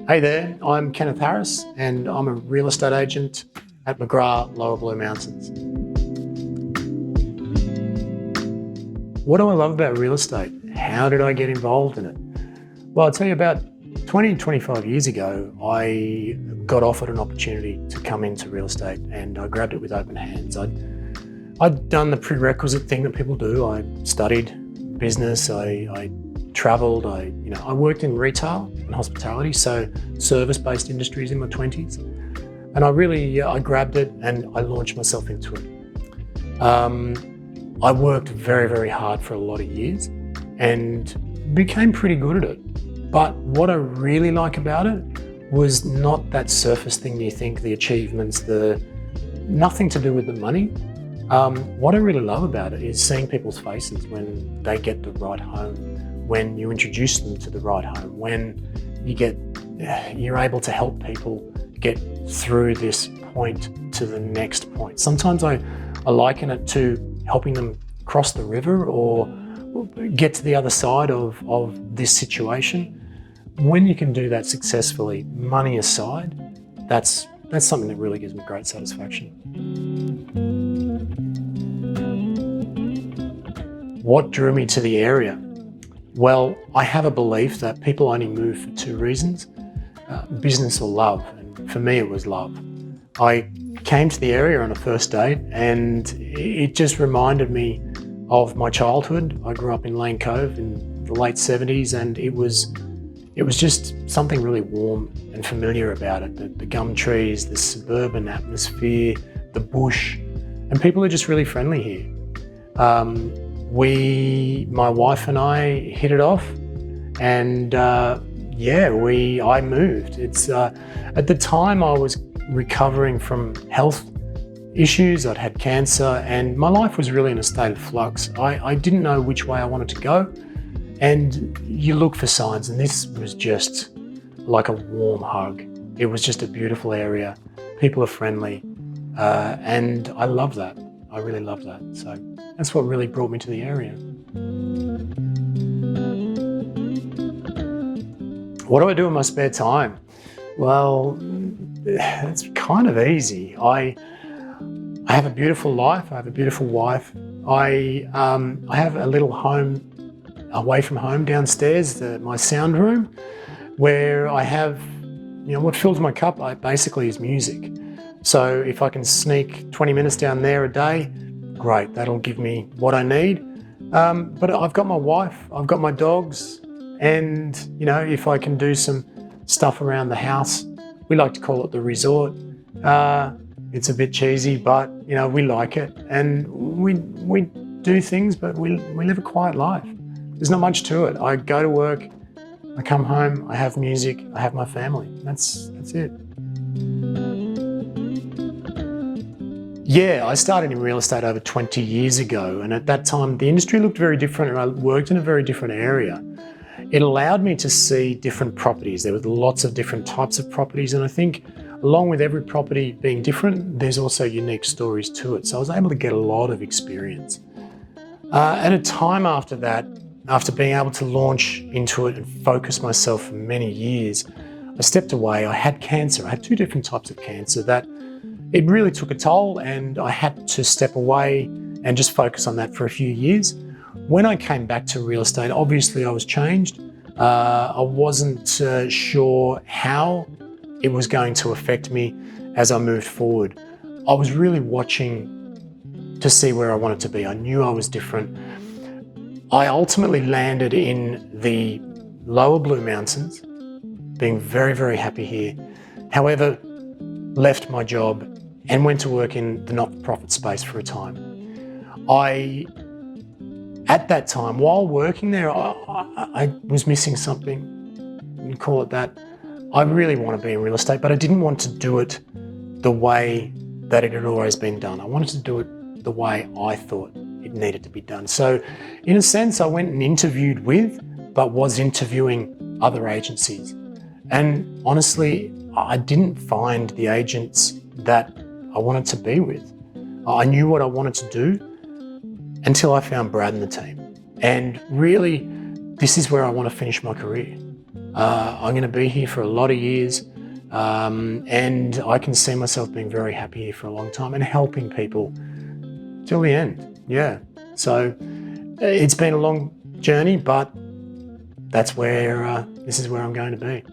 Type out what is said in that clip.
Hey there, I'm Kenneth Harris and I'm a real estate agent at McGrath, Lower Blue Mountains. What do I love about real estate? How did I get involved in it? Well, I'll tell you, about 25 years ago, I got offered an opportunity to come into real estate and I grabbed it with open hands. I'd done the prerequisite thing that people do. I studied business, I travelled, I worked in retail and hospitality, so service-based industries in my 20s. And I grabbed it and I launched myself into it. I worked very, very hard for a lot of years and became pretty good at it. But what I really like about it was not that surface thing you think, the achievements, nothing to do with the money. What I really love about it is seeing people's faces when they get the right home, when you introduce them to the right home, when you're able to help people get through this point to the next point. Sometimes I liken it to helping them cross the river or get to the other side of this situation. When you can do that successfully, money aside, that's something that really gives me great satisfaction. What drew me to the area? Well, I have a belief that people only move for two reasons, business or love. And for me, it was love. I came to the area on a first date and it just reminded me of my childhood. I grew up in Lane Cove in the late 70s and it was just something really warm and familiar about it. The gum trees, the suburban atmosphere, the bush, and people are just really friendly here. My wife and I hit it off and I moved. At the time I was recovering from health issues. I'd had cancer and my life was really in a state of flux. I didn't know which way I wanted to go, and you look for signs, and this was just like a warm hug. It was just a beautiful area. People are friendly, and I love that. I really love that. So that's what really brought me to the area. What do I do in my spare time? Well, it's kind of easy. I have a beautiful life. I have a beautiful wife. I have a little home away from home downstairs, my sound room, where I have, what fills my cup basically is music. So if I can sneak 20 minutes down there a day, great, that'll give me what I need. But I've got my wife, I've got my dogs, and if I can do some stuff around the house, we like to call it the resort. It's a bit cheesy, but we like it, and we do things, but we live a quiet life. There's not much to it. I go to work, I come home, I have music, I have my family. That's it. Yeah, I started in real estate over 20 years ago, and at that time the industry looked very different and I worked in a very different area. It allowed me to see different properties. There were lots of different types of properties, and I think along with every property being different, there's also unique stories to it. So I was able to get a lot of experience. At a time after that, after being able to launch into it and focus myself for many years, I stepped away. I had cancer. I had two different types of cancer that it really took a toll, and I had to step away and just focus on that for a few years. When I came back to real estate, obviously I was changed. I wasn't sure how it was going to affect me as I moved forward. I was really watching to see where I wanted to be. I knew I was different. I ultimately landed in the Lower Blue Mountains, being very, very happy here. However, left my job and went to work in the not-for-profit space for a time. At that time, while working there, I was missing something, you can call it that. I really want to be in real estate, but I didn't want to do it the way that it had always been done. I wanted to do it the way I thought it needed to be done. So in a sense, I went and interviewed with, but was interviewing other agencies. And honestly, I didn't find the agents that I wanted to be with. I knew what I wanted to do until I found Brad and the team. And really, this is where I want to finish my career. I'm going to be here for a lot of years, and I can see myself being very happy here for a long time and helping people till the end. Yeah. So it's been a long journey, but this is where I'm going to be.